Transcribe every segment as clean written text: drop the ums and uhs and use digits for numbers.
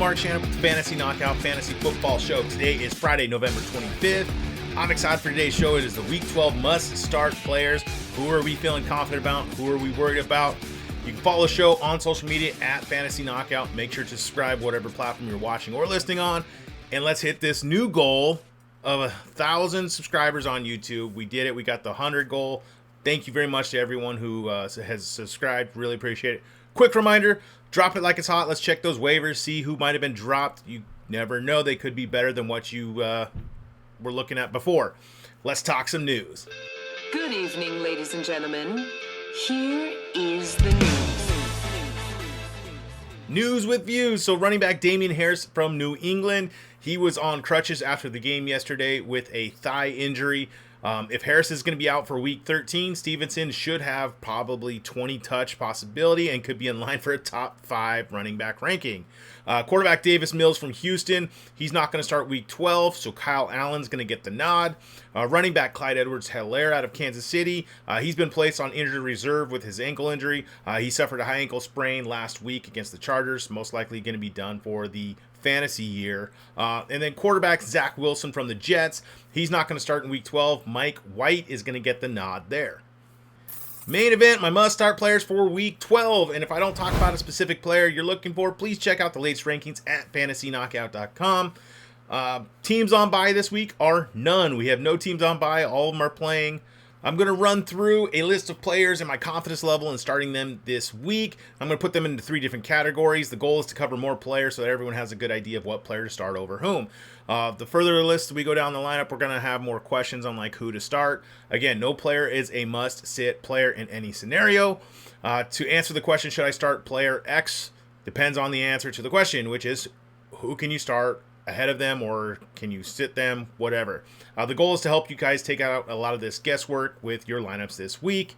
Marc Shannon with the Fantasy Knockout Fantasy Football Show. Today is Friday, November 25th. I'm excited for today's show. It is the Week 12 must-start players. Who are we feeling confident about? Who are we worried about? You can follow the show on social media at Fantasy Knockout. Make sure to subscribe whatever platform you're watching or listening on. And let's hit this new goal of 1,000 subscribers on YouTube. We did it. We got the 100 goal. Thank you very much to everyone who has subscribed. Really appreciate it. Quick reminder, drop it like it's hot. Let's check those waivers, see who might have been dropped. You never know. They could be better than what you were looking at before. Let's talk some news. Good evening, ladies and gentlemen. Here is the news. News with views. So running back Damien Harris from New England, he was on crutches after the game yesterday with a thigh injury. If Harris is going to be out for week 13, Stevenson should have probably 20 touch possibility and could be in line for a top 5 running back ranking. Quarterback Davis Mills from Houston, he's not going to start week 12, so Kyle Allen's going to get the nod. Running back Clyde Edwards-Helaire out of Kansas City, he's been placed on injured reserve with his ankle injury. He suffered a high ankle sprain last week against the Chargers, most likely going to be done for the fantasy year. And then quarterback Zach Wilson from the Jets, he's not going to start in week 12. Mike White is going to get the nod there. Main event, my must-start players for week 12. And if I don't talk about a specific player you're looking for, please check out the latest rankings at fantasyknockout.com. Teams on bye this week are none. We have no teams on bye. All of them are playing. I'm going to run through a list of players and my confidence level and starting them this week. I'm going to put them into 3 different categories. The goal is to cover more players so that everyone has a good idea of what player to start over whom. The further the list we go down the lineup, we're going to have more questions on like who to start. Again, no player is a must-sit player in any scenario. To answer the question, should I start player X, depends on the answer to the question, which is who can you start ahead of them or can you sit them, whatever. The goal is to help you guys take out a lot of this guesswork with your lineups this week.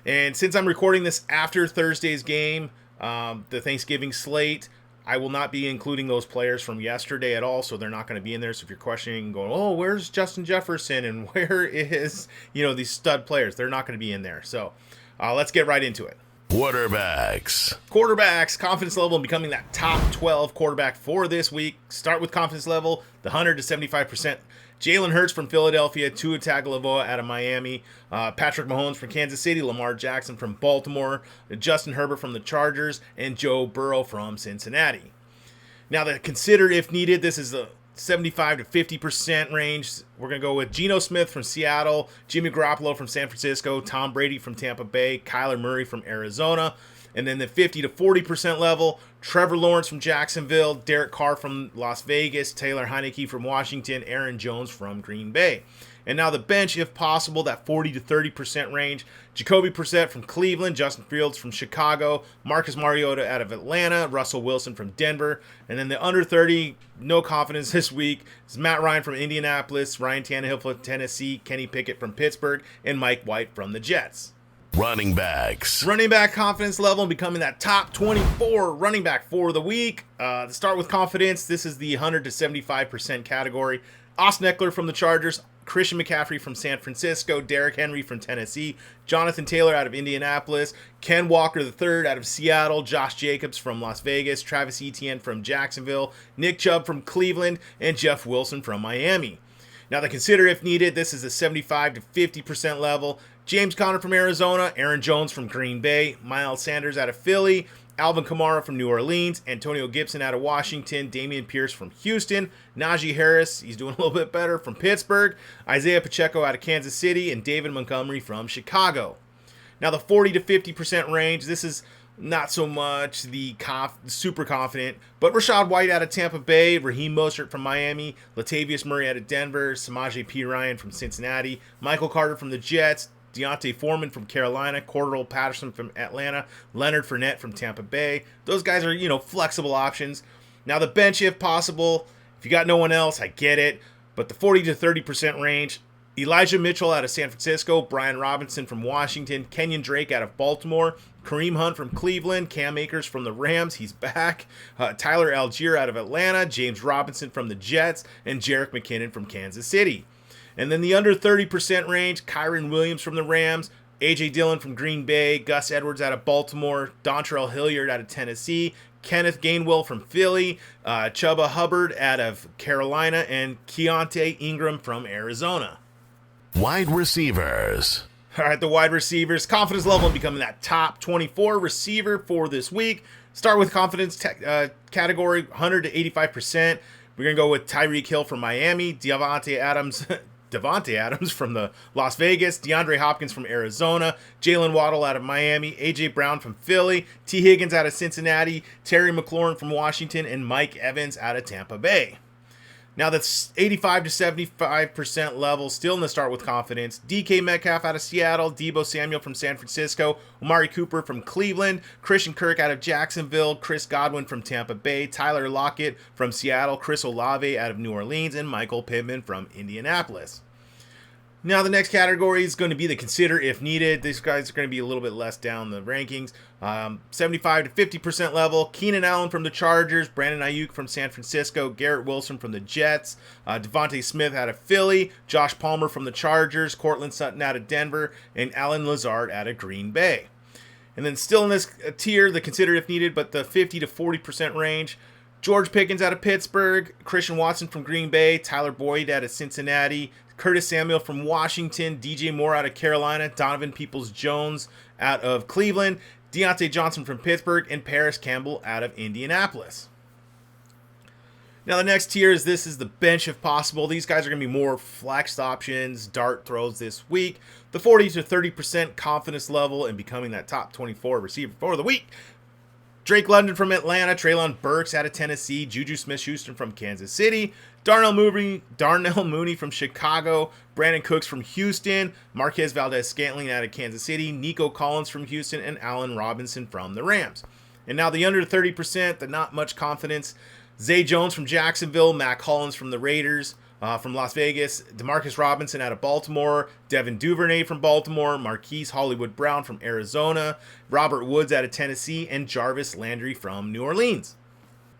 And since I'm recording this after Thursday's game, the Thanksgiving slate, I will not be including those players from yesterday at all, so they're not going to be in there. So if you're questioning, going, oh, where's Justin Jefferson and where is, these stud players, they're not going to be in there. So let's get right into it. Quarterbacks, confidence level in becoming that top 12 quarterback for this week. Start with confidence level, the 100 to 75%. Jalen Hurts from Philadelphia, Tua Tagovailoa out of Miami, Patrick Mahomes from Kansas City, Lamar Jackson from Baltimore, Justin Herbert from the Chargers, and Joe Burrow from Cincinnati. Now, the consider if needed, this is the 75 to 50% range. We're going to go with Geno Smith from Seattle, Jimmy Garoppolo from San Francisco, Tom Brady from Tampa Bay, Kyler Murray from Arizona. And then the 50 to 40% level, Trevor Lawrence from Jacksonville, Derek Carr from Las Vegas, Taylor Heineke from Washington, Aaron Jones from Green Bay. And now the bench, if possible, that 40 to 30% range, Jacoby Brissett from Cleveland, Justin Fields from Chicago, Marcus Mariota out of Atlanta, Russell Wilson from Denver. And then the under 30, no confidence this week, is Matt Ryan from Indianapolis, Ryan Tannehill from Tennessee, Kenny Pickett from Pittsburgh, and Mike White from the Jets. Running back confidence level and becoming that top 24 running back for the week. To start with confidence, this is the 100 to 75% category. Austin Eckler from the Chargers, Christian McCaffrey from San Francisco, Derrick Henry from Tennessee, Jonathan Taylor out of Indianapolis, Ken Walker III out of Seattle, Josh Jacobs from Las Vegas, Travis Etienne from Jacksonville, Nick Chubb from Cleveland, and Jeff Wilson from Miami. Now, the consider if needed, this is the 75 to 50% level. James Conner from Arizona, Aaron Jones from Green Bay, Miles Sanders out of Philly, Alvin Kamara from New Orleans, Antonio Gibson out of Washington, Dameon Pierce from Houston, Najee Harris, he's doing a little bit better, from Pittsburgh, Isaiah Pacheco out of Kansas City, and David Montgomery from Chicago. Now, the 40 to 50% range, this is not so much the super confident, but Rachaad White out of Tampa Bay, Raheem Mostert from Miami, Latavius Murray out of Denver, Samaje Perine from Cincinnati, Michael Carter from the Jets, Deontay Foreman from Carolina, Cordell Patterson from Atlanta, Leonard Fournette from Tampa Bay. Those guys are, flexible options. Now the bench, if possible, if you got no one else, I get it, but the 40 to 30% range, Elijah Mitchell out of San Francisco, Brian Robinson from Washington, Kenyon Drake out of Baltimore, Kareem Hunt from Cleveland, Cam Akers from the Rams, he's back, Tyler Algier out of Atlanta, James Robinson from the Jets, and Jerick McKinnon from Kansas City. And then the under 30% range, Kyron Williams from the Rams, A.J. Dillon from Green Bay, Gus Edwards out of Baltimore, Dontrell Hilliard out of Tennessee, Kenneth Gainwell from Philly, Chuba Hubbard out of Carolina, and Keontae Ingram from Arizona. Wide receivers. All right, the wide receivers. Confidence level in becoming that top 24 receiver for this week. Start with confidence category, 100 to 85%. We're going to go with Tyreek Hill from Miami, Devontae Adams from the Las Vegas, DeAndre Hopkins from Arizona, Jalen Waddle out of Miami, A.J. Brown from Philly, T. Higgins out of Cincinnati, Terry McLaurin from Washington, and Mike Evans out of Tampa Bay. Now that's 85 to 75% level, still in the start with confidence. DK Metcalf out of Seattle, Deebo Samuel from San Francisco, Amari Cooper from Cleveland, Christian Kirk out of Jacksonville, Chris Godwin from Tampa Bay, Tyler Lockett from Seattle, Chris Olave out of New Orleans, and Michael Pittman from Indianapolis. Now, the next category is going to be the consider if needed. These guys are going to be a little bit less down the rankings. 75 to 50% level. Keenan Allen from the Chargers. Brandon Ayuk from San Francisco. Garrett Wilson from the Jets. Devontae Smith out of Philly. Josh Palmer from the Chargers. Cortland Sutton out of Denver. And Alan Lazard out of Green Bay. And then still in this tier, the consider if needed, but the 50 to 40% range. George Pickens out of Pittsburgh. Christian Watson from Green Bay. Tyler Boyd out of Cincinnati. Curtis Samuel from Washington, DJ Moore out of Carolina, Donovan Peoples-Jones out of Cleveland, Deontay Johnson from Pittsburgh, and Paris Campbell out of Indianapolis. Now the next tier is this is the bench if possible. These guys are going to be more flexed options, dart throws this week. The 40 to 30% confidence level in becoming that top 24 receiver for the week. Drake London from Atlanta, Treylon Burks out of Tennessee, Juju Smith-Schuster from Kansas City, Darnell Mooney from Chicago, Brandon Cooks from Houston, Marquez Valdez-Scantling out of Kansas City, Nico Collins from Houston, and Allen Robinson from the Rams. And now the under 30%, the not much confidence, Zay Jones from Jacksonville, Matt Collins from the Raiders, from Las Vegas, Demarcus Robinson out of Baltimore, Devin Duvernay from Baltimore, Marquise Hollywood Brown from Arizona, Robert Woods out of Tennessee, and Jarvis Landry from New Orleans.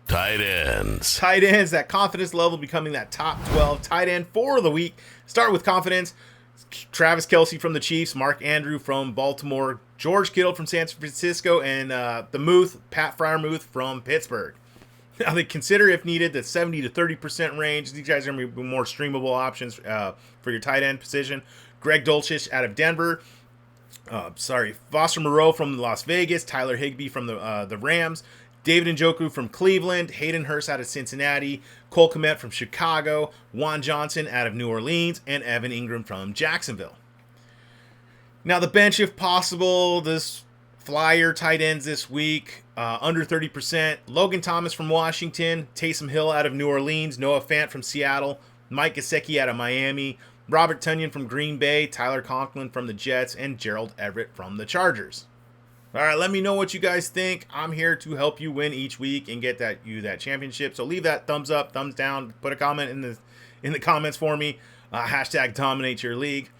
Tight ends. Tight ends, that confidence level becoming that top 12 tight end for the week. Start with confidence. Travis Kelce from the Chiefs, Mark Andrew from Baltimore, George Kittle from San Francisco, and the Muth, Pat Freiermuth from Pittsburgh. Now they consider, if needed, the 70 to 30% range. These guys are going to be more streamable options for your tight end position. Greg Dulcich out of Denver. Foster Moreau from Las Vegas. Tyler Higbee from the Rams. David Njoku from Cleveland. Hayden Hurst out of Cincinnati. Cole Kmet from Chicago. Juan Johnson out of New Orleans. And Evan Ingram from Jacksonville. Now the bench, if possible, this flyer tight ends this week, under 30%. Logan Thomas from Washington, Taysom Hill out of New Orleans, Noah Fant from Seattle, Mike Gesicki out of Miami, Robert Tonyan from Green Bay, Tyler Conklin from the Jets, and Gerald Everett from the Chargers. All right, let me know what you guys think. I'm here to help you win each week and get that championship. So leave that thumbs up, thumbs down, put a comment in the comments for me. Hashtag dominate your league.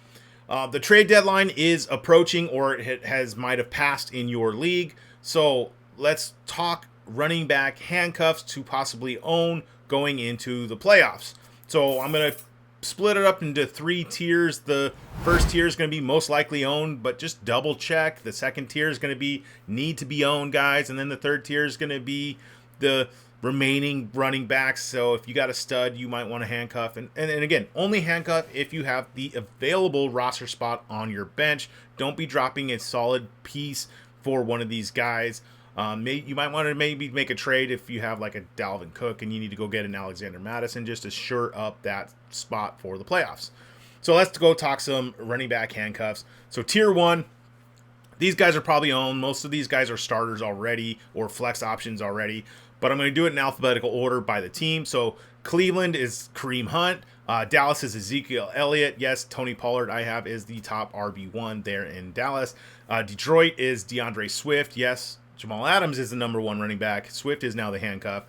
The trade deadline is approaching, or it might have passed in your league. So let's talk running back handcuffs to possibly own going into the playoffs. So I'm going to split it up into 3 tiers. The first tier is going to be most likely owned, but just double check. The second tier is going to be need to be owned guys. And then the third tier is going to be the remaining running backs. So if you got a stud, you might want to handcuff. And again, only handcuff if you have the available roster spot on your bench. Don't be dropping a solid piece for one of these guys. You might want to maybe make a trade if you have like a Dalvin Cook and you need to go get an Alexander Madison just to shore up that spot for the playoffs. So let's go talk some running back handcuffs. So tier 1, these guys are probably owned. Most of these guys are starters already or flex options already. But I'm going to do it in alphabetical order by the team. So Cleveland is Kareem Hunt. Dallas is Ezekiel Elliott. Yes, Tony Pollard I have is the top RB1 there in Dallas. Detroit is DeAndre Swift. Yes, Jamal Adams is the number 1 running back. Swift is now the handcuff.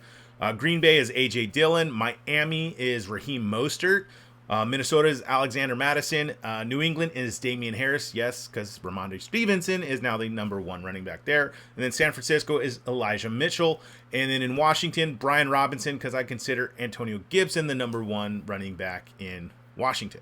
Green Bay is A.J. Dillon. Miami is Raheem Mostert. Minnesota is Alexander Madison. New England is Damian Harris. Yes, because Ramondre Stevenson is now the number 1 running back there. And then San Francisco is Elijah Mitchell. And then in Washington, Brian Robinson, because I consider Antonio Gibson the number 1 running back in Washington.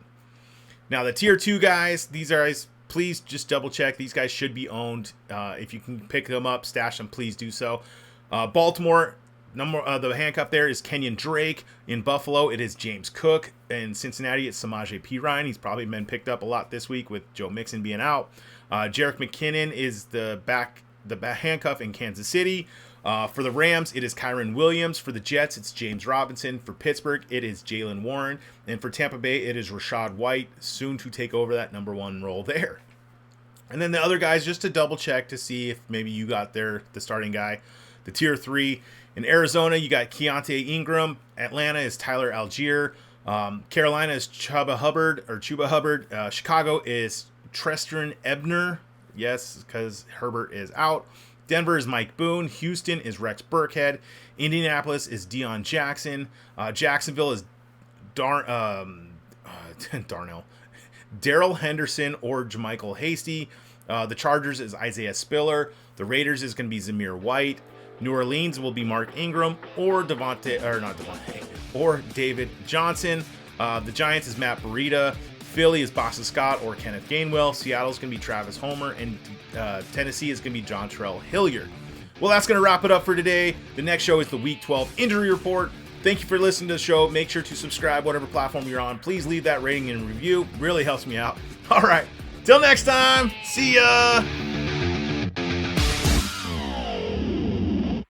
Now the tier 2 guys, these are please just double check. These guys should be owned. If you can pick them up, stash them, please do so. Baltimore, the handcuff there is Kenyon Drake. In Buffalo, it is James Cook. In Cincinnati, it's Samaje Perine. He's probably been picked up a lot this week with Joe Mixon being out. Jerick McKinnon is the back handcuff in Kansas City. For the Rams, it is Kyron Williams. For the Jets, it's James Robinson. For Pittsburgh, it is Jalen Warren. And for Tampa Bay, it is Rashad White, soon to take over that number 1 role there. And then the other guys, just to double check to see if maybe you got the starting guy. The tier 3. In Arizona, you got Keontae Ingram. Atlanta is Tyler Algier. Carolina is Chuba Hubbard. Chicago is Treston Ebner. Yes, because Herbert is out. Denver is Mike Boone. Houston is Rex Burkhead. Indianapolis is Deion Jackson. Jacksonville is Darnell. Darrell Henderson or Jermichael Hasty. The Chargers is Isaiah Spiller. The Raiders is going to be Zamir White. New Orleans will be Mark Ingram or David Johnson. The Giants is Matt Breida. Philly is Boston Scott or Kenneth Gainwell. Seattle's going to be Travis Homer. And Tennessee is going to be Jontrell Hilliard. Well, that's going to wrap it up for today. The next show is the Week 12 Injury Report. Thank you for listening to the show. Make sure to subscribe, whatever platform you're on. Please leave that rating and review. Really helps me out. All right. Till next time. See ya.